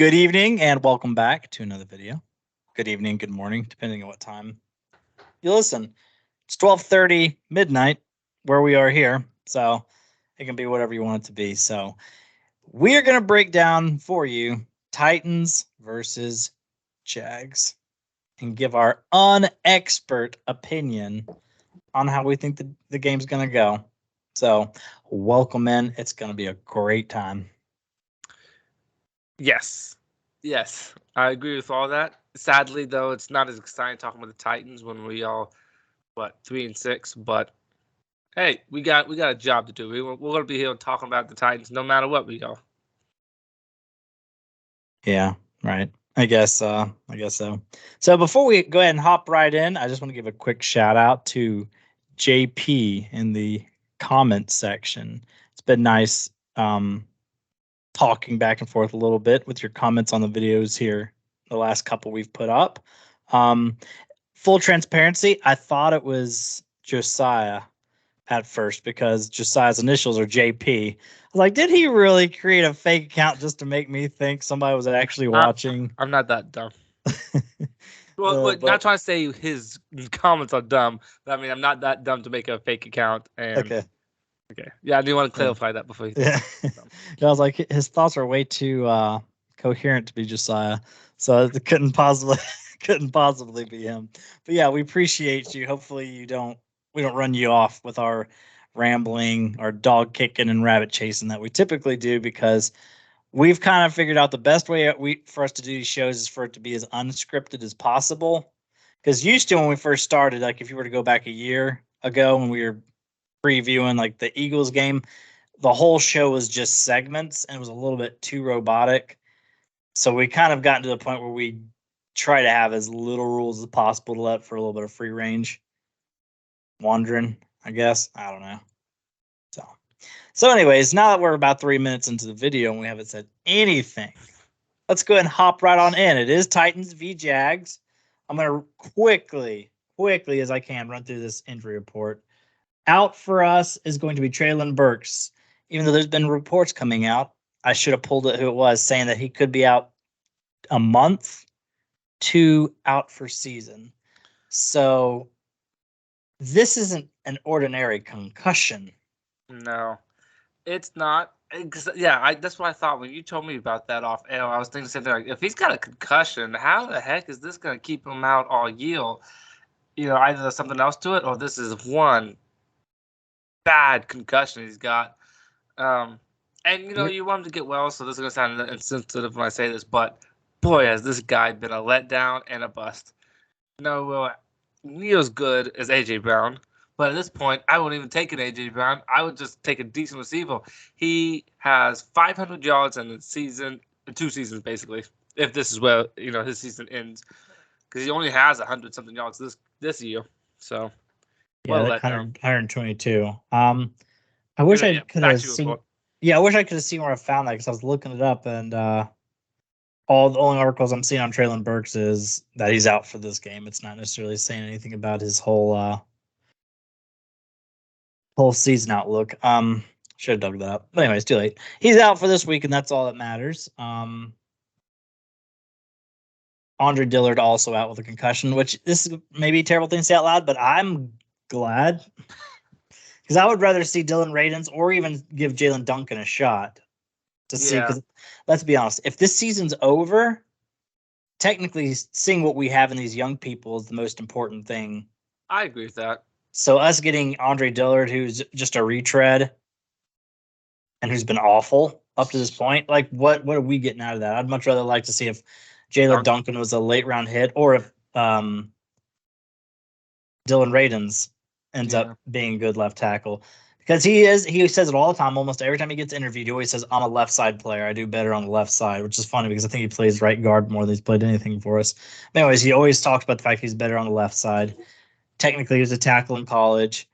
Good evening and welcome back to another video. Good evening, good morning, depending on what time you listen. It's 12:30 midnight where we are here, so it can be whatever you want it to be. So we are going to break down for you Titans versus Jags and give our unexpert opinion on how we think the game's going to go. So welcome in. It's going to be a great time. Yes, I agree with all that. Sadly, though, it's not as exciting talking about the Titans when we all 3-6. But hey, we got a job to do. We're gonna be here talking about the Titans no matter what we go. Yeah, right. I guess so. So before we go ahead and hop right in, I just want to give a quick shout out to JP in the comment section. It's been nice talking back and forth a little bit with your comments on the videos here, the last couple we've put up. Full transparency, I thought it was Josiah at first because Josiah's initials are JP. I was like, did he really create a fake account just to make me think somebody was actually watching? I'm not that dumb. Well, not trying to say his comments are dumb, but I mean, I'm not that dumb to make a fake account. And okay. Yeah, I do want to clarify that before you. Yeah. I was like, his thoughts are way too coherent to be Josiah, so it couldn't possibly be him. But yeah, we appreciate you. Hopefully, we don't run you off with our rambling, our dog kicking and rabbit chasing that we typically do, because we've kind of figured out the best way for us to do these shows is for it to be as unscripted as possible. Because used to, when we first started, like if you were to go back a year ago when we were previewing like the Eagles game, the whole show was just segments and it was a little bit too robotic. So we kind of gotten to the point where we try to have as little rules as possible to let for a little bit of free range wandering, I guess. I don't know. So anyways, now that we're about 3 minutes into the video and we haven't said anything, let's go ahead and hop right on in. It is Titans v Jags. I'm going to quickly as I can run through this injury report. Out for us is going to be Treylon Burks. Even though there's been reports coming out, I should have pulled it who it was, saying that he could be out a month to out for season. So this isn't an ordinary concussion. No, it's not. Yeah, that's what I thought when you told me about that off air. I was thinking the same thing. Like, if he's got a concussion, how the heck is this going to keep him out all year? Either there's something else to it, or this is one bad concussion he's got. And you want him to get well, so this is going to sound insensitive when I say this, but boy, has this guy been a letdown and a bust. Near as good as AJ Brown. But at this point, I wouldn't even take an A.J. Brown. I would just take a decent receiver. He has 500 yards in the season, 2 seasons basically, if this is where his season ends, because he only has 100-something yards this year. So, yeah, 122. I wish I could have seen. Yeah, I wish I could have seen where I found that, because I was looking it up, and all the only articles I'm seeing on Treylon Burks is that he's out for this game. It's not necessarily saying anything about his whole season outlook. Should have dug that up. But anyways, too late. He's out for this week, and that's all that matters. Andre Dillard also out with a concussion, which this is maybe a terrible thing to say out loud, but I'm glad, because I would rather see Dylan Radins or even give Jalen Duncan a shot to see. Because let's be honest, if this season's over, technically seeing what we have in these young people is the most important thing. I agree with that. So us getting Andre Dillard, who's just a retread and who's been awful up to this point, like what are we getting out of that? I'd much rather like to see if Jalen Duncan was a late round hit, or if Dylan Radins ends up being a good left tackle. Because he says it all the time. Almost every time he gets interviewed, he always says, I'm a left side player. I do better on the left side, which is funny because I think he plays right guard more than he's played anything for us. But anyways, he always talks about the fact he's better on the left side. Technically, he was a tackle in college.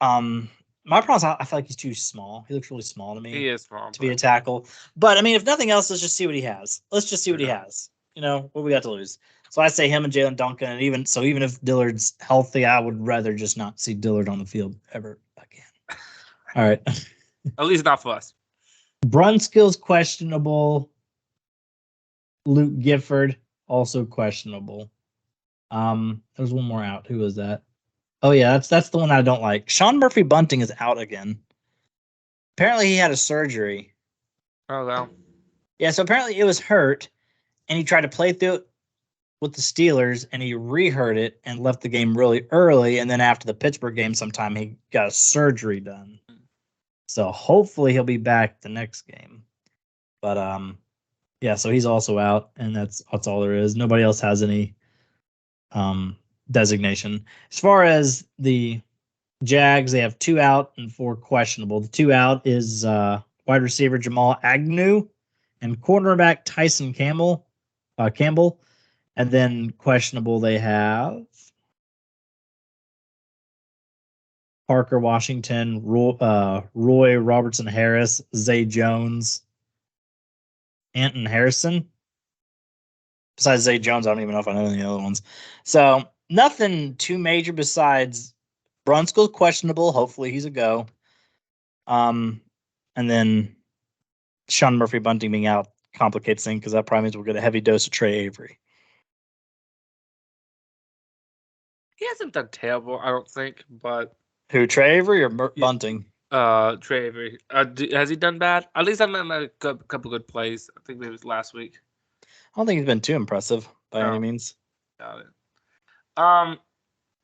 My problem is I feel like he's too small. He looks really small to me. He is small to be a tackle. But I mean, if nothing else, let's just see what he has. Let's just see what he has. What we got to lose. So I say him and Jalen Duncan, and even if Dillard's healthy, I would rather just not see Dillard on the field ever again. All right. At least not for us. Brunskill's questionable. Luke Gifford, also questionable. There's one more out. Who was that? Oh yeah, that's the one I don't like. Sean Murphy Bunting is out again. Apparently he had a surgery. Oh well. Yeah, so apparently it was hurt, and he tried to play through it with the Steelers, and he re-hurt it and left the game really early. And then after the Pittsburgh game, sometime he got a surgery done. So hopefully he'll be back the next game. But yeah, so he's also out, and that's all there is. Nobody else has any designation. As far as the Jags, they have 2 out and 4 questionable. The 2 out is wide receiver Jamal Agnew and cornerback Tyson Campbell. And then questionable they have Parker Washington, Roy Robertson Harris, Zay Jones, Anton Harrison. Besides Zay Jones, I don't even know if I know any other ones. So nothing too major besides Brunskill questionable. Hopefully he's a go. And then Sean Murphy Bunting being out complicates things because that probably means we'll get a heavy dose of Trey Avery. He hasn't done terrible, I don't think, but Who, Trey Avery or Bunting? Trey Avery. Has he done bad? At least I met him at a couple good plays. I think maybe it was last week. I don't think he's been too impressive by any means. Got it.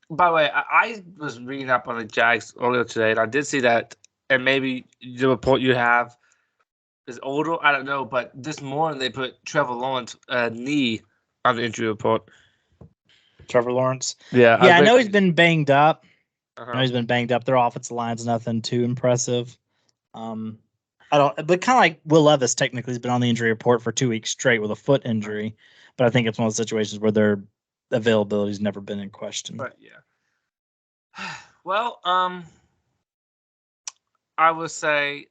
By the way, I was reading up on the Jags earlier today, and I did see that, and maybe the report you have is older. I don't know, but this morning they put Trevor Lawrence knee on the injury report. Trevor Lawrence? Yeah. I know he's been banged up. Uh-huh. I know he's been banged up. Their offensive line's nothing too impressive. But kind of like Will Levis technically has been on the injury report for 2 weeks straight with a foot injury. But I think it's one of those situations where their availability's never been in question. But yeah. Well, I would say,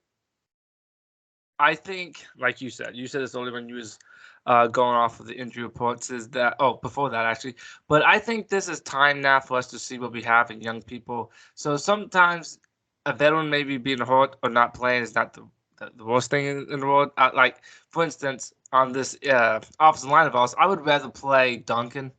I think, like you said this only when you was going off of the injury reports, is that, before that actually, but I think this is time now for us to see what we have in young people. So sometimes a veteran maybe being hurt or not playing is not the worst thing in the world. Like, for instance, on this offensive line of ours, I would rather play Duncan.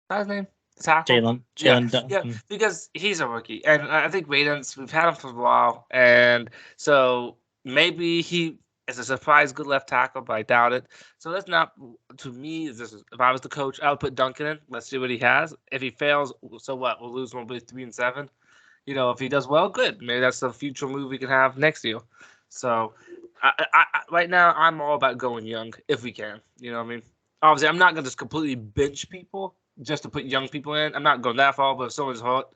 What's his name? Tackle? Jalen Duncan. Yeah, because he's a rookie. And I think Radens, we've had him for a while. And so maybe he is a surprise good left tackle, but I doubt it. So that's not, to me, if I was the coach, I would put Duncan in. Let's see what he has. If he fails, so what? We'll lose 3-7. If he does well, good. Maybe that's a future move we can have next year. So I right now, I'm all about going young if we can. You know what I mean? Obviously, I'm not going to just completely bench people just to put young people in. I'm not going that far, but if someone's hot,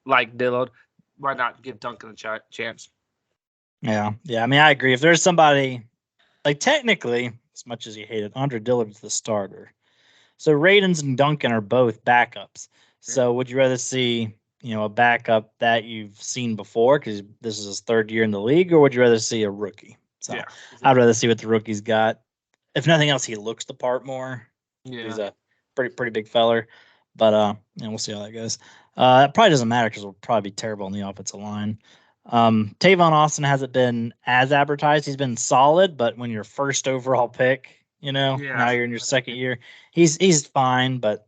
like Dillard, why not give Duncan a chance? Yeah. I mean, I agree. If there's somebody, like technically, as much as you hate it, Andre Dillard's the starter. So Radens and Duncan are both backups. So would you rather see, a backup that you've seen before because this is his 3rd year in the league, or would you rather see a rookie? So yeah, exactly. I'd rather see what the rookie's got. If nothing else, he looks the part more. Yeah. He's a pretty big feller. But we'll see how that goes. It probably doesn't matter because we'll probably be terrible on the offensive line. Tavon Austin hasn't been as advertised. He's been solid, but when you're first overall pick, now you're in your 2nd year, he's fine, but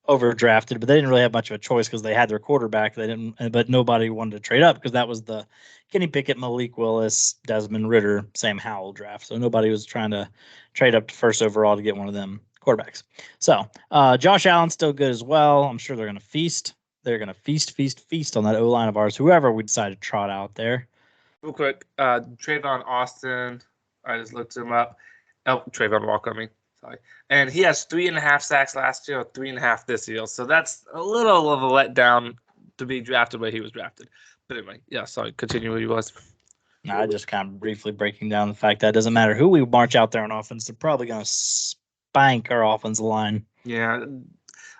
overdrafted. But they didn't really have much of a choice because they had their quarterback. But nobody wanted to trade up because that was the Kenny Pickett, Malik Willis, Desmond Ridder, Sam Howell draft. So nobody was trying to trade up to first overall to get one of them quarterbacks. So Josh Allen's still good as well. I'm sure they're going to feast. They're going to feast on that O-line of ours, whoever we decide to trot out there. Real quick, Trayvon Austin, I just looked him up. Oh, Trayvon Walker, sorry. And he has 3.5 sacks last year, 3.5 this year. So that's a little of a letdown to be drafted where he was drafted. But anyway, yeah, sorry, continue where you was. I just kind of briefly breaking down the fact that it doesn't matter who we march out there on offense, they're probably going to spank our offensive line. Yeah,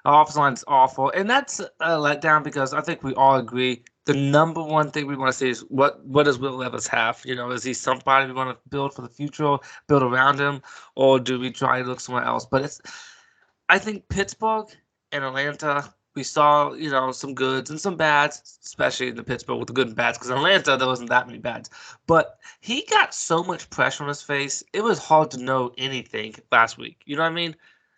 our offensive line's awful. And that's a letdown because I think we all agree the number one thing we want to see is what does Will Levis have? Is he somebody we want to build for the future, build around him, or do we try to look somewhere else? But I think Pittsburgh and Atlanta, We saw, some goods and some bads, especially in the Pittsburgh with the good and bads, because Atlanta, there wasn't that many bads. But he got so much pressure on his face, it was hard to know anything last week. You know what I mean?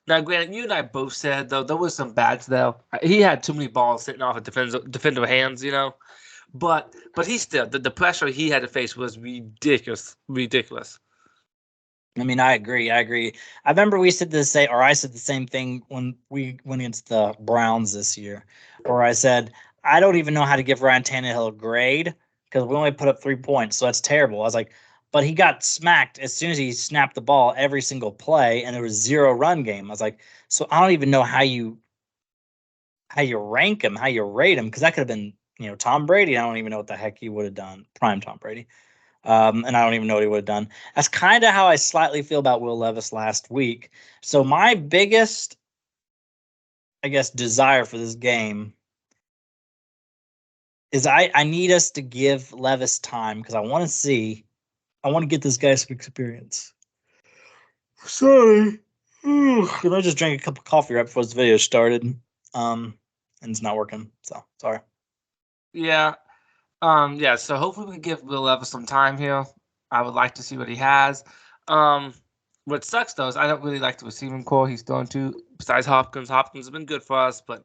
Now, granted, you and I both said, though, there was some bads, though. He had too many balls sitting off of defender hands, But he still, the pressure he had to face was ridiculous. Ridiculous. I mean, I agree. I remember I said the same thing when we went against the Browns this year, where I said, I don't even know how to give Ryan Tannehill a grade because we only put up 3 points. So that's terrible. I was like, but he got smacked as soon as he snapped the ball every single play, and there was 0 run game. I was like, so I don't even know how you rank him, how you rate him, because that could have been, Tom Brady. I don't even know what the heck he would have done. Prime Tom Brady. And I don't even know what he would have done. That's kind of how I slightly feel about Will Levis last week. So my biggest, I guess, desire for this game is I need us to give Levis time because I want to get this guy some experience. Sorry. I just drank a cup of coffee right before this video started. And it's not working. So sorry. Yeah. So hopefully we can give Will Levis some time here. I would like to see what he has. What sucks though is I don't really like the receiving core he's thrown to. Besides Hopkins, Hopkins has been good for us, but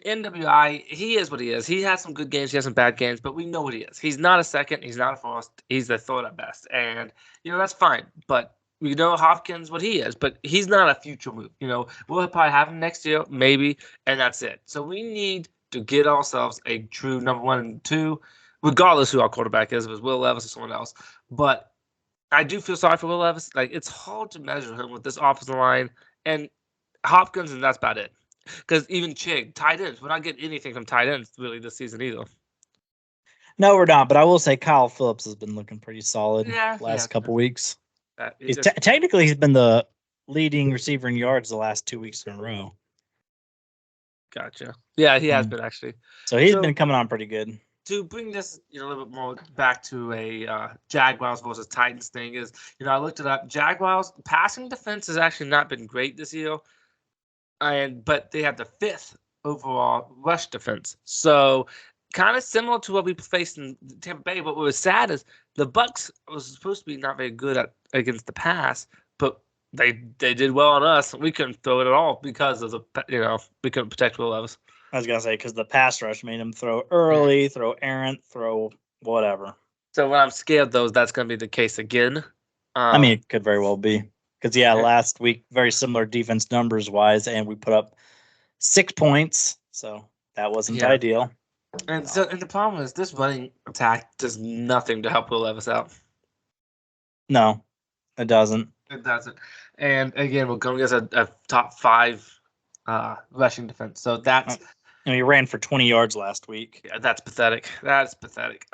NWI, he is what he is. He has some good games, he has some bad games, but we know what he is. He's not a second, he's not a first, he's the third at best, and that's fine. But we know Hopkins what he is, but he's not a future move. We'll probably have him next year, maybe, and that's it. So we need to get ourselves a true number 1 and 2, regardless who our quarterback is, if it's Will Levis or someone else. But I do feel sorry for Will Levis. Like, it's hard to measure him with this offensive line and Hopkins, and that's about it. Because even Chig, tight ends, we're not getting anything from tight ends really this season either. No, we're not. But I will say Kyle Phillips has been looking pretty solid last couple weeks. Technically, he's been the leading receiver in yards the last 2 weeks in a row. Gotcha. Yeah, he has been actually. So he's been coming on pretty good. To bring this, a little bit more back to a Jaguars versus Titans thing is, I looked it up. Jaguars passing defense has actually not been great this year, but they have the 5th overall rush defense. So kind of similar to what we faced in Tampa Bay. But what was sad is the Bucs was supposed to be not very good against the pass, but they did well on us. We couldn't throw it at all because of we couldn't protect Will Levis. I was gonna say because the pass rush made him throw early, throw errant, throw whatever. So when I'm scared, that's gonna be the case again. I mean, it could very well be because last week very similar defense numbers wise, and we put up 6 points, so that wasn't ideal. And and the problem is this running attack does nothing to help Will Levis out. No, it doesn't. It doesn't. And again, we're going against a top 5 rushing defense. So that's. And he ran for 20 yards last week. Yeah, that's pathetic. That's pathetic.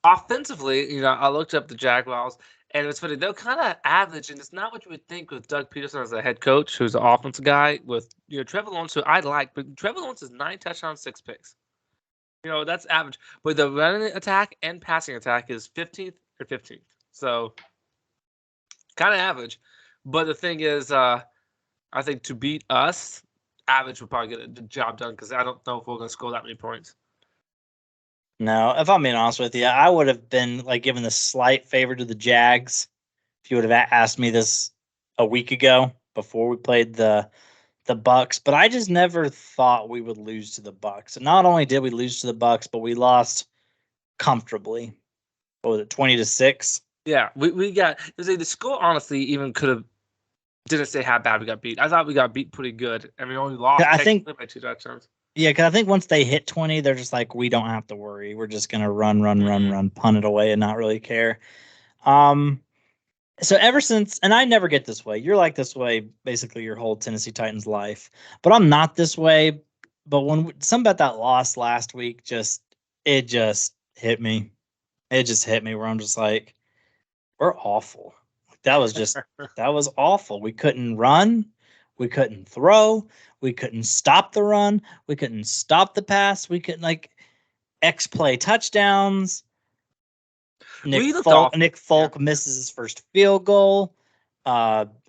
Offensively, I looked up the Jaguars, and it's funny. They're kind of average, and it's not what you would think with Doug Peterson as a head coach, who's an offensive guy, with Trevor Lawrence, who I like, but Trevor Lawrence is 9 touchdowns, 6 picks. That's average. But the running attack and passing attack is 15th or 15th. So kind of average. But the thing is, I think to beat us, average would probably get the job done because I don't know if we're going to score that many points. No, if I'm being honest with you, I would have been given the slight favor to the Jags if you would have asked me this a week ago before we played the Bucs. But I just never thought we would lose to the Bucs. And not only did we lose to the Bucs, but we lost comfortably. What was it, 20-6? Yeah, we got the score. Honestly, even could have didn't say how bad we got beat. I thought we got beat pretty good, and we only lost. I think by 2 touchdowns. Yeah, because I think once they hit 20, they're just like, we don't have to worry. We're just gonna run, punt it away, and not really care. So ever since, and I never get this way. You're like this way basically your whole Tennessee Titans life, but I'm not this way. But when something about that loss last week, it just hit me. It just hit me where I'm just like, we're awful. That was awful. We couldn't run. We couldn't throw. We couldn't stop the run. We couldn't stop the pass. We couldn't X-play touchdowns. Nick Folk misses his first field goal.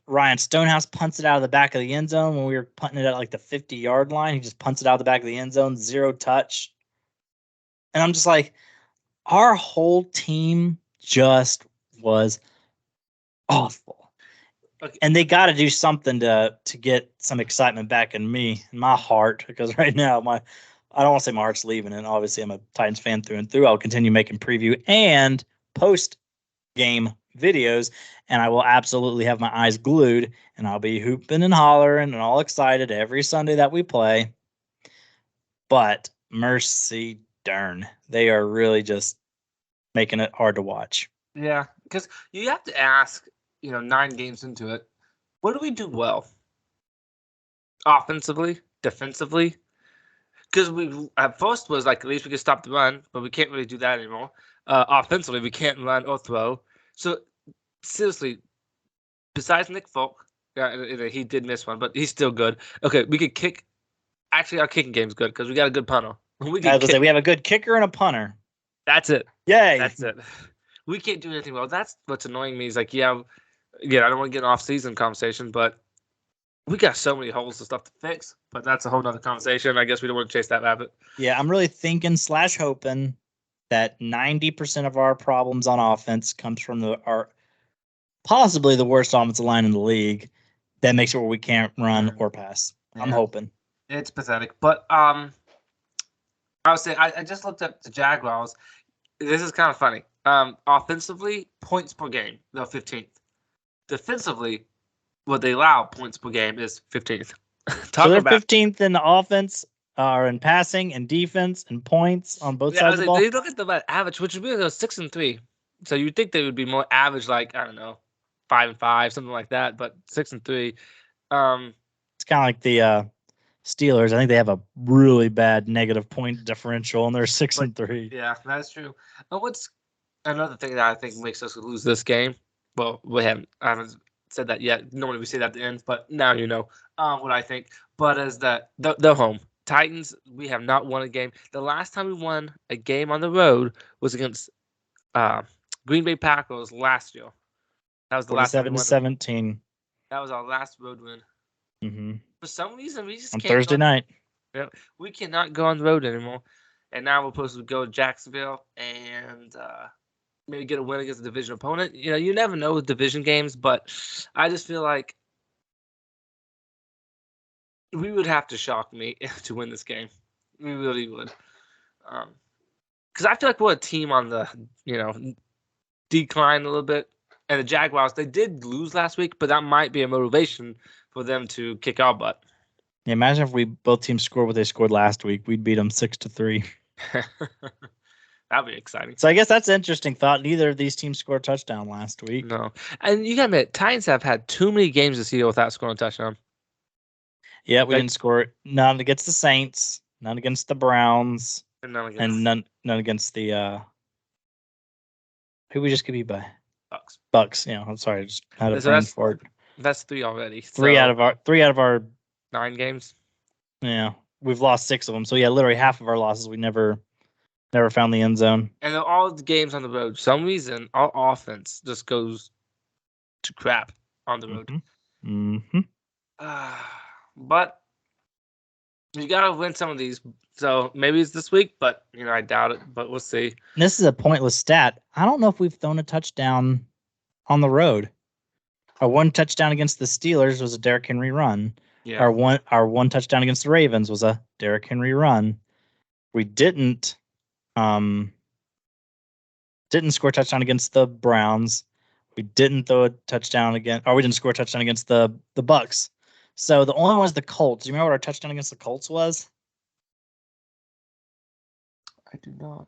Ryan Stonehouse punts it out of the back of the end zone when we were punting it at like the 50-yard line. He just punts it out of the back of the end zone, 0 touch. And I'm just like, our whole team just was awful. Okay. And they got to do something to get some excitement back in my heart, because right now I don't want to say my heart's leaving, and obviously I'm a Titans fan through and through. I'll continue making preview and post game videos, and I will absolutely have my eyes glued, and I'll be hooping and hollering and all excited every Sunday that we play. But mercy darn, they are really just making it hard to watch. Yeah, because you have to ask, 9 games into it, what do we do well? Offensively, defensively? Because we at first was like, at least we could stop the run, but we can't really do that anymore. Offensively, we can't run or throw. So seriously, besides Nick Folk, he did miss one, but he's still good. Okay, we could kick. Actually, our kicking game's good because we got a good punter. We have a good kicker and a punter. That's it. Yay! That's it. We can't do anything well. That's what's annoying me. Is like, I don't want to get an off-season conversation, but we got so many holes and stuff to fix. But that's a whole nother conversation. I guess we don't want to chase that rabbit. Yeah, I'm really thinking / hoping that 90% of our problems on offense comes from our possibly the worst offensive line in the league. That makes it where we can't run or pass. Yeah. I'm hoping. It's pathetic. But I would say I just looked up the Jaguars. This is kind of funny. Offensively, points per game, they're 15th. Defensively, what they allow points per game is 15th. So they're 15th in the offense, or in passing and defense and points on both sides of the ball. They look at the average, which would be 6-3. So you'd think they would be more average, like, I don't know, 5-5, something like that. But 6-3. It's kind of like the Steelers. I think they have a really bad negative point differential, and they're 6-3. Yeah, that's true. What's another thing that I think makes us lose this game? Well, I haven't said that yet. Normally we say that at the end, but now you know what I think. But is that they're home. Titans, we have not won a game. The last time we won a game on the road was against Green Bay Packers last year. That was the last time we won. 7-17. That was our last road win. Mm-hmm. For some reason, we just on can't Thursday night. Yeah, we cannot go on the road anymore. And now we're supposed to go to Jacksonville and maybe get a win against a division opponent. You never know with division games, but I just feel like we would have to shock me to win this game. We really would. Because I feel like we're a team on the, decline a little bit. And the Jaguars, they did lose last week, but that might be a motivation for them to kick our butt. Yeah, imagine if we both teams scored what they scored last week. We'd beat them 6-3. That'd be exciting. So I guess that's an interesting thought. Neither of these teams scored a touchdown last week. No. And you got to admit, Titans have had too many games this year without scoring a touchdown. Yeah, we didn't score none against the Saints, none against the Browns, and none against the who we just could beat by? Bucks. I'm sorry, I just had a brain fart. That's 3 already. Three out of our 9 games. Yeah, we've lost 6 of them. So yeah, literally half of our losses we never found the end zone. And all the games on the road, for some reason, our offense just goes to crap on the road. Mm-hmm. But you gotta win some of these. So maybe it's this week, but I doubt it. But we'll see. And this is a pointless stat. I don't know if we've thrown a touchdown on the road. Our one touchdown against the Steelers was a Derrick Henry run. Yeah. Our one touchdown against the Ravens was a Derrick Henry run. We didn't score a touchdown against the Browns. We didn't throw a touchdown again, or we didn't score a touchdown against the Bucks. So the only one was the Colts. Do you remember what our touchdown against the Colts was? I do not.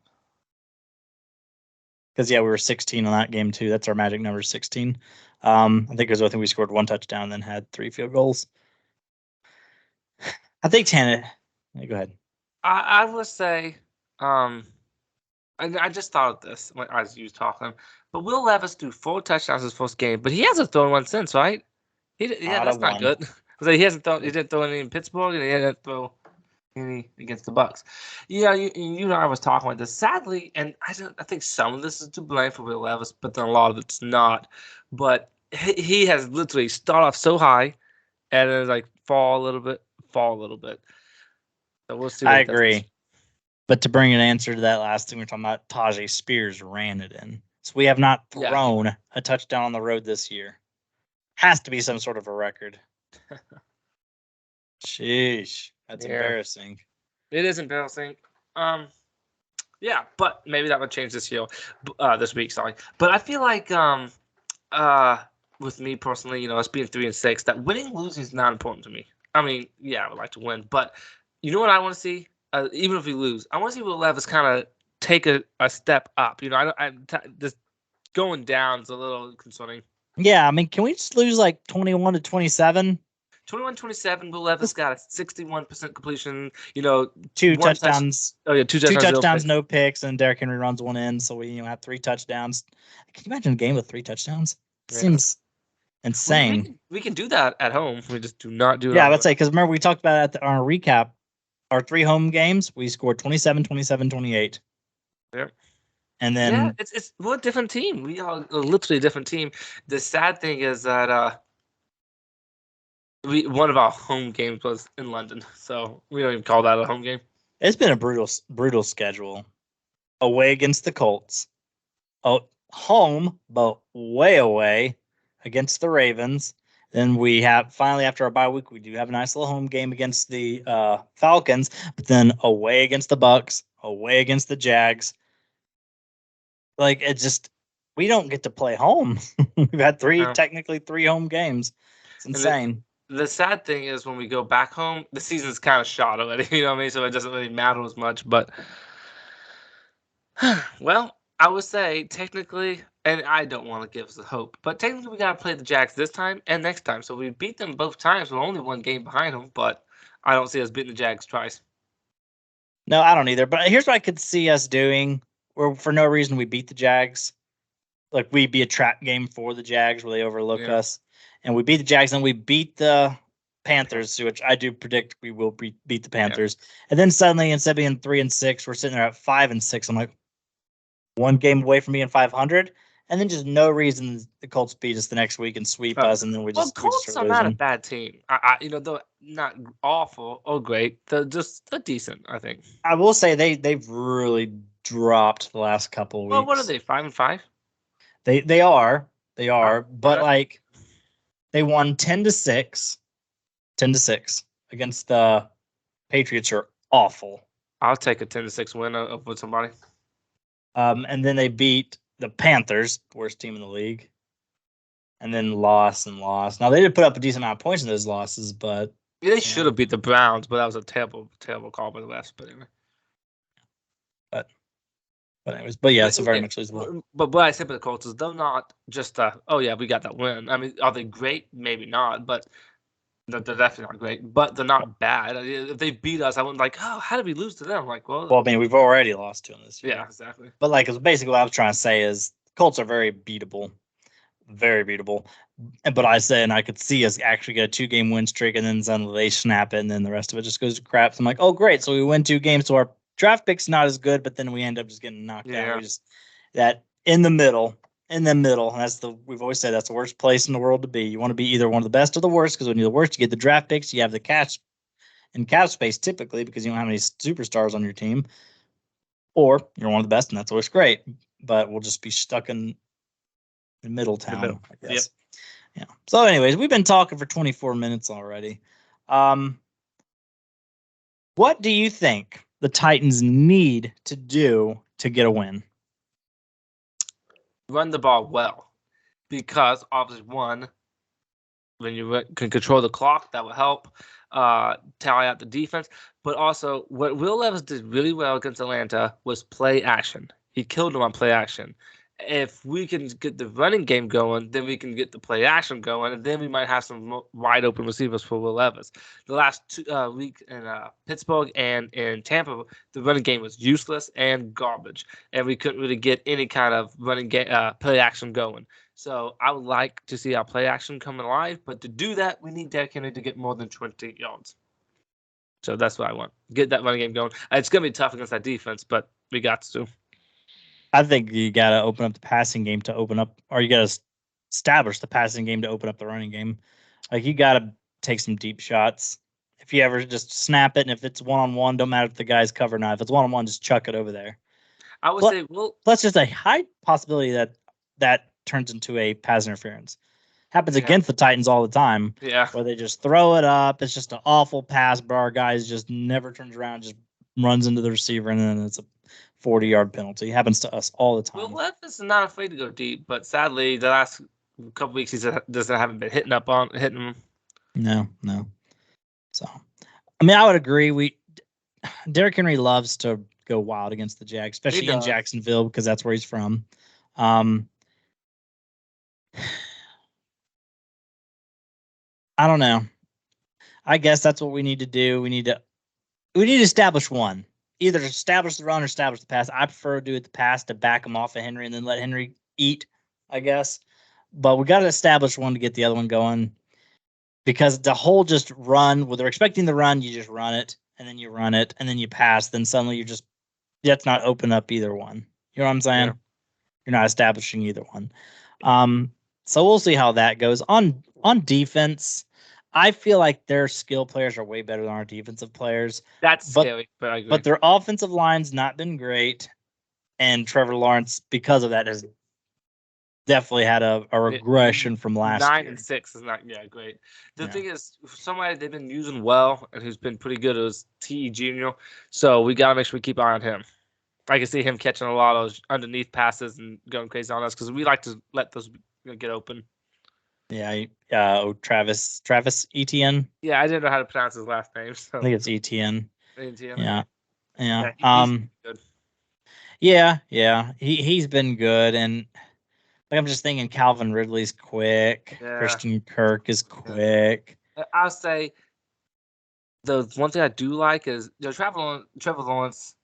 Because we were 16 on that game too. That's our magic number, 16. I think we scored 1 touchdown and then had 3 field goals. I think Tanner. Go ahead. I would say, I just thought of this as you were talking. But Will Levis threw 4 touchdowns his first game, but he hasn't thrown one since, right? That's not good. He hasn't thrown. He didn't throw any in Pittsburgh, and he didn't throw any against the Bucks. You and I was talking about this. Sadly, and I think some of this is to blame for Will Levis, but then a lot of it's not. But he has literally started off so high and then like fall a little bit. So we'll see what I he does. agree. But to bring an answer to that last thing we're talking about, Tajay Spears ran it in. So we have not thrown a touchdown on the road this year. Has to be some sort of a record. Sheesh. That's embarrassing. It is embarrassing. Yeah, but maybe that would change this week, sorry. But I feel like with me personally, us being 3-6, that winning losing is not important to me. I mean, yeah, I would like to win, but you know what I want to see? Even if we lose, I want to see Will Levis kind of take a step up. This going down is a little concerning. Yeah, I mean, can we just lose like 21-27? 21-27. Will Levis got a 61% completion. Two touchdowns. Two touchdowns, no picks, and Derrick Henry runs one in, so we have 3 touchdowns. Can you imagine a game with 3 touchdowns? Seems insane. We can do that at home. We just do not do it. Yeah, I would say, because remember we talked about it on our recap. Our 3 home games, we scored 27, 27, 28. Yeah. And then we're a different team. We are literally a different team. The sad thing is that one of our home games was in London, so we don't even call that a home game. It's been a brutal schedule. Away against the Colts. Home, but way away against the Ravens. Then we have finally, after our bye week, we do have a nice little home game against the Falcons, but then away against the Bucks, away against the Jags. Like, it just, we don't get to play home. We've had technically 3 home games. It's insane. The sad thing is when we go back home, the season's kind of shot already. You know what I mean? So it doesn't really matter as much. But well, I would say technically, and I don't want to give us a hope, but technically we got to play the Jags this time and next time. So we beat them both times. We're only 1 game behind them, but I don't see us beating the Jags twice. No, I don't either. But here's what I could see us doing, where for no reason we beat the Jags. Like, we'd be a trap game for the Jags where they overlook us. And we beat the Jags, and we beat the Panthers, which I do predict we will beat the Panthers. Yeah. And then suddenly, instead of being 3-6, we're sitting there at 5-6. I'm like, 1 game away from being 500, and then just no reason the Colts beat us the next week and sweep us, and then we just. Well, Colts are not a bad team. They're not awful or great. They're decent, I think. I will say they've really dropped the last couple of weeks. Well, what are they? 5-5? They are, but like. They won 10-6 against the Patriots, are awful. I'll take a 10-6 win with somebody. And then they beat the Panthers, worst team in the league, and then lost. Now they did put up a decent amount of points in those losses, but they should have beat the Browns, but that was a terrible call by the refs. But anyway. But yeah, it's very much losable. But what I said about the Colts is they're not just we got that win. I mean, are they great? Maybe not, but they're definitely not great. But they're not bad. If they beat us, I wouldn't like, how did we lose to them? Like, well, I mean, we've already lost to them this year. Yeah, exactly. But like, basically what I was trying to say is Colts are very beatable. But I said, and I could see us actually get a 2-game win streak, and then suddenly they snap it, and then the rest of it just goes to crap. So I'm like, oh, great. So we win 2 games, so our draft pick's not as good, but then we end up just getting knocked out. We just that in the middle. And we've always said that's the worst place in the world to be. You want to be either one of the best or the worst, because when you're the worst, you get the draft picks, you have the cap space typically because you don't have any superstars on your team, or you're one of the best, and that's always great. But we'll just be stuck in Middletown, I guess. Yep. Yeah. So, anyways, we've been talking for 24 minutes already. What do you think the Titans need to do to get a win? Run the ball well, because obviously, one, when you can control the clock, that will help tally out the defense. But also, what Will Levis did really well against Atlanta was play action. He killed them on play action. If we can get the running game going, then we can get the play action going, and then we might have some wide open receivers for Will Levis. The last 2 weeks in Pittsburgh and in Tampa, the running game was useless and garbage, and we couldn't really get any kind of running game play action going. So I would like to see our play action come alive, but to do that, we need Derrick Henry to get more than 20 yards. So that's what I want. Get that running game going. It's going to be tough against that defense, but we got to. I think you got to open up the passing game to open up, or you got to establish the passing game to open up the running game. Like, you got to take some deep shots. If you ever just snap it, and if it's one-on-one, don't matter if the guy's covered or not. If it's one-on-one, just chuck it over there. I would say, well, plus there's a high possibility that turns into a pass interference. Happens against the Titans all the time. Yeah. Where they just throw it up. It's just an awful pass, but our guys just never turns around, just runs into the receiver, and then it's a 40-yard penalty. It happens to us all the time. Will Levis is not afraid to go deep, but sadly, the last couple weeks he haven't been hitting him. No. So, I mean, I would agree. Derrick Henry loves to go wild against the Jags, especially in Jacksonville, because that's where he's from. I don't know. I guess that's what we need to do. We need to establish one. Either establish the run or establish the pass. I prefer to do the pass to back him off of Henry and then let Henry eat, I guess. But we got to establish one to get the other one going. Because the whole just run, when they're expecting the run, you just run it, and then you run it, and then you pass. Then suddenly that's not open up either one. You know what I'm saying? Yeah. You're not establishing either one. So we'll see how that goes. On defense, I feel like their skill players are way better than our defensive players. That's scary, but I agree. But their offensive line's not been great, and Trevor Lawrence, because of that, has definitely had a regression from last 9 year. 9 and 6 is not great. The thing is, somebody they've been using well and who's been pretty good is T.E. Jr. So we got to make sure we keep an eye on him. I can see him catching a lot of those underneath passes and going crazy on us because we like to let those get open. Yeah, Travis Etienne. Yeah, I didn't know how to pronounce his last name. So. I think it's Etienne. Yeah. Yeah. He's been good, and like, I'm just thinking Calvin Ridley's quick. Yeah. Christian Kirk is quick. I'll say the one thing I do like is Trevor Lawrence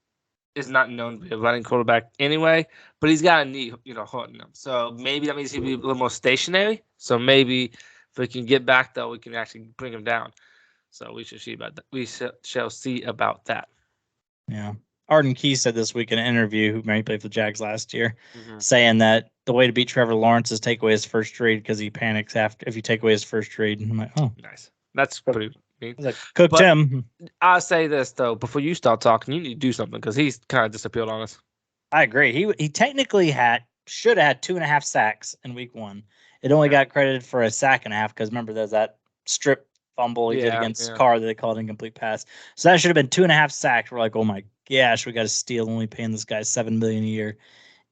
is not known to be a running quarterback anyway, but he's got a knee, hurting him. So maybe that means he'll be a little more stationary. So maybe if we can get back, though, we can actually bring him down. So we shall see about that. We shall see about that. Yeah. Arden Key said this week in an interview, who played for the Jags last year, saying that the way to beat Trevor Lawrence is take away his first read because he panics if you take away his first read. And I'm like, oh, nice. That's pretty neat. Like, cooked him. I'll say this, though, before you start talking, you need to do something because he's kind of disappeared on us. I agree. He technically should have had 2.5 sacks in week 1. It only got credited for a sack and a half because remember there's that strip fumble he did against Carr that they called incomplete pass. So that should have been 2.5 sacks. We're like, oh my gosh, we got to steal, only paying this guy $7 million a year,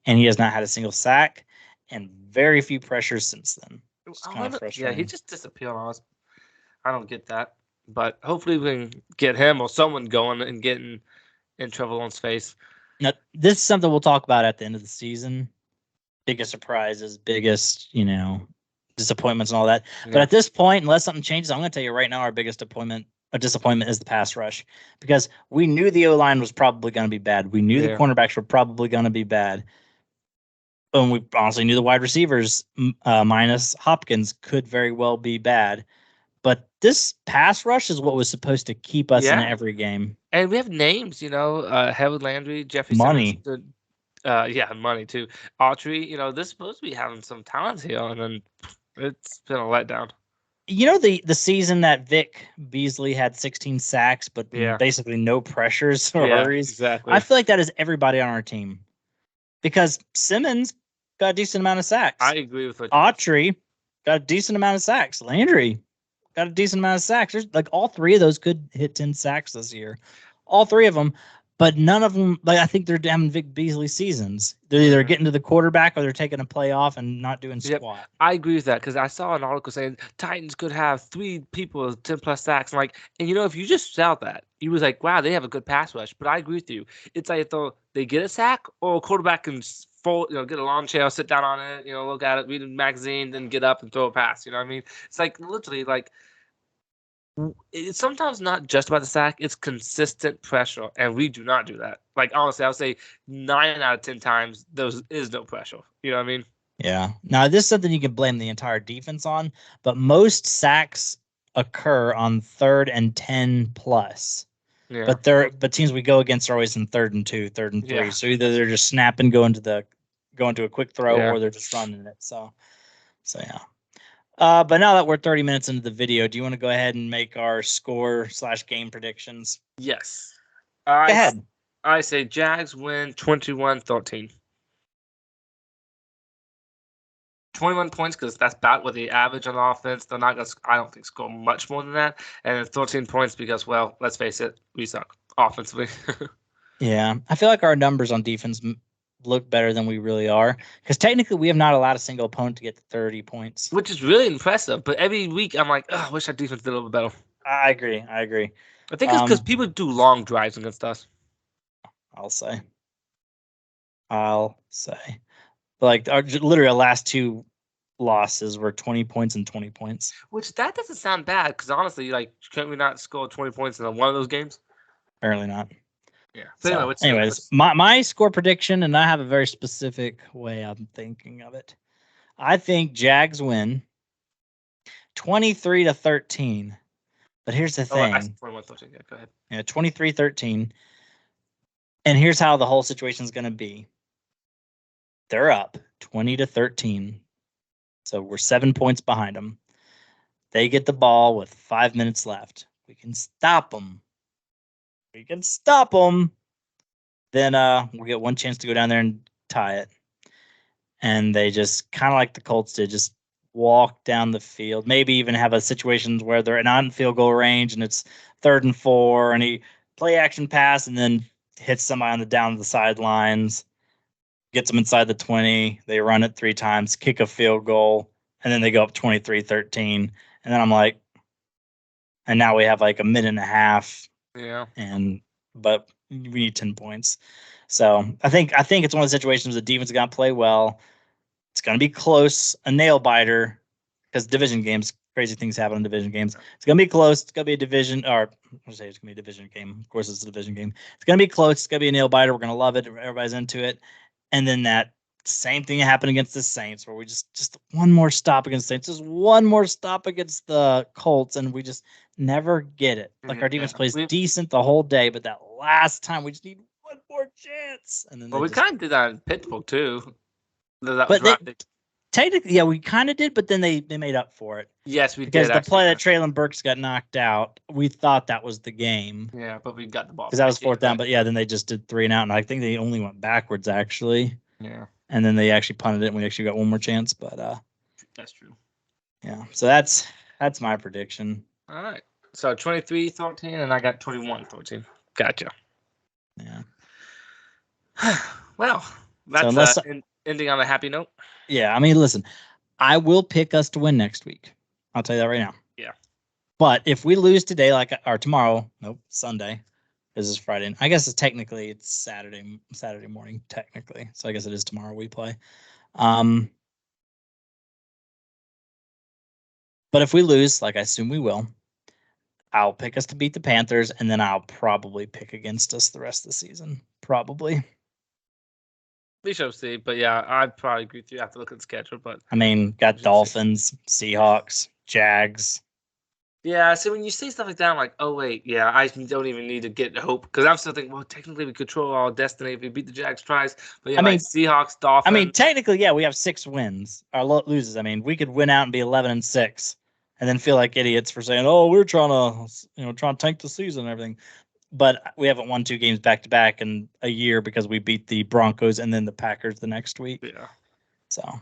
and he has not had a single sack and very few pressures since then. It's kind of frustrating. Yeah, he just disappeared on us. I don't get that, but hopefully we can get him or someone going and getting in Trevor Lawrence's face. Now, this is something we'll talk about at the end of the season. Biggest surprises, biggest, disappointments and all that. Yeah. But at this point, unless something changes, I'm going to tell you right now, our biggest disappointment is the pass rush, because we knew the O-line was probably going to be bad. We knew the cornerbacks were probably going to be bad. And we honestly knew the wide receivers, minus Hopkins, could very well be bad. But this pass rush is what was supposed to keep us in every game. And we have names, Harold Landry, Jeffrey Money. Simmons, money too. Autry, they're supposed to be having some talent here, and then it's been a letdown. The season that Vic Beasley had 16 sacks, but basically no pressures or hurries. Exactly. I feel like that is everybody on our team, because Simmons got a decent amount of sacks. I agree with what Autry got a decent amount of sacks. Landry got a decent amount of sacks. There's all 3 of those could hit 10 sacks this year. All 3 of them. But none of them, I think they're having Vic Beasley seasons. They're either getting to the quarterback or they're taking a play off and not doing squat. I agree with that, because I saw an article saying Titans could have 3 people with 10-plus sacks. And if you just sell that, you was like, wow, they have a good pass rush. But I agree with you. It's like they get a sack or a quarterback can get a lawn chair, sit down on it, look at it, read a magazine, then get up and throw a pass. You know what I mean? It's literally it's sometimes not just about the sack, it's consistent pressure, and we do not do that. Honestly, I would say 9 out of 10 times there is no pressure. You know what I mean? Yeah. Now, this is something you can blame the entire defense on, but most sacks occur on 3rd and 10 plus. Yeah. But teams we go against are always in 3rd and 2, 3rd and 3. Yeah. So either they're just snapping, going to a quick throw, or they're just running it. So So yeah. But now that we're 30 minutes into the video, do you want to go ahead and make our score/game predictions? Yes. Go ahead. I say Jags win 21-13. 21 points because that's about what the average on offense. They're not going to, I don't think, score much more than that. And 13 points because, well, let's face it, we suck offensively. Yeah. I feel like our numbers on defense look better than we really are because technically we have not allowed a single opponent to get to 30 points. Which is really impressive. But every week I'm like, I wish our defense did a little bit better. I agree. I think it's because people do long drives against us. I'll say. Like literally our last two losses were 20 points and 20 points. Which that doesn't sound bad because honestly, like, couldn't we not score 20 points in one of those games? Apparently not. Yeah. So, anyways, my score prediction, and I have a very specific way I'm thinking of it. I think Jags win 23-13. But here's the thing. 21-13. Yeah, go ahead. Yeah, 23-13. And here's how the whole situation is going to be. They're up 20-13. So we're 7 points behind them. They get the ball with 5 minutes left. We can stop them. Then we'll get one chance to go down there and tie it. And they just kind of like the Colts did, just walk down the field. Maybe even have a situation where they're not in field goal range and it's 3rd and 4, and he play action pass and then hits somebody on the down the sidelines, gets them inside the 20. They run it 3 times, kick a field goal, and then they go up 23-13. And then I'm like, and now we have like a minute and a half. Yeah. But we need 10 points. So I think it's one of the situations the defense is going to play well. It's going to be close, a nail biter, because division games, crazy things happen in division games. It's going to be close. It's going to be a division, or I say it's going to be a division game. Of course, it's a division game. It's going to be close. It's going to be a nail biter. We're going to love it. Everybody's into it. And then that same thing happened against the Saints, where we just one more stop against the Saints, just one more stop against the Colts, and we just never get it. Like, our defense plays decent the whole day, but that last time we just need one more chance. And then we kind of did that in Pittsburgh too. Technically, yeah, we kind of did, but then they made up for it. Yes, we did. Because the play that Traylon Burks got knocked out, we thought that was the game. Yeah, but we got the ball. Because that was 4th down, but yeah, then they just did 3 and out, and I think they only went backwards, actually. Yeah. And then they actually punted it, and we actually got one more chance, but that's true. Yeah, so that's my prediction. All right. So 23-13, and I got 21-13. Gotcha. Yeah. Well, that's ending on a happy note. Yeah, I mean, listen, I will pick us to win next week. I'll tell you that right now. Yeah. But if we lose today, or tomorrow, Sunday. This is Friday. I guess it's Saturday morning, technically. So I guess it is tomorrow we play. But if we lose, like I assume we will, I'll pick us to beat the Panthers, and then I'll probably pick against us the rest of the season. Probably. We shall see. But yeah, I'd probably agree with you. I have to look at the schedule. But I mean, got Dolphins, Seahawks, Jags. Yeah, so when you say stuff like that, I'm like, oh, wait, yeah, I don't even need to get hope. Because I'm still thinking, well, technically we control our destiny if we beat the Jags twice. But yeah, Seahawks, Dolphins. I mean, technically, yeah, we have 6 wins or loses. I mean, we could win out and be 11-6 and then feel like idiots for saying, oh, we're trying to tank the season and everything. But we haven't won 2 games back-to-back in a year because we beat the Broncos and then the Packers the next week. Yeah. So...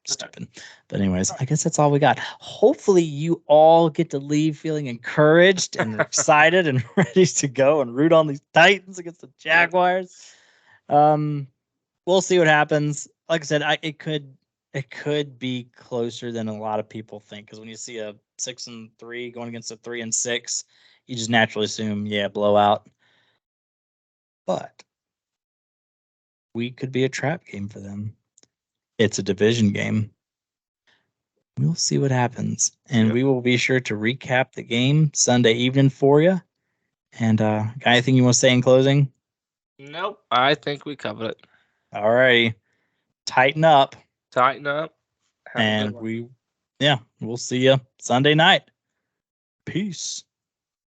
stupid. But anyways, I guess that's all we got. Hopefully you all get to leave feeling encouraged and excited and ready to go and root on these Titans against the Jaguars. We'll see what happens. Like I said, it could be closer than a lot of people think, because when you see a 6-3 going against a 3-6, you just naturally assume, yeah, blowout. But we could be a trap game for them. It's a division game. We'll see what happens. And we will be sure to recap the game Sunday evening for you. And got anything you want to say in closing? Nope. I think we covered it. All right. Tighten up. And we'll see you Sunday night. Peace.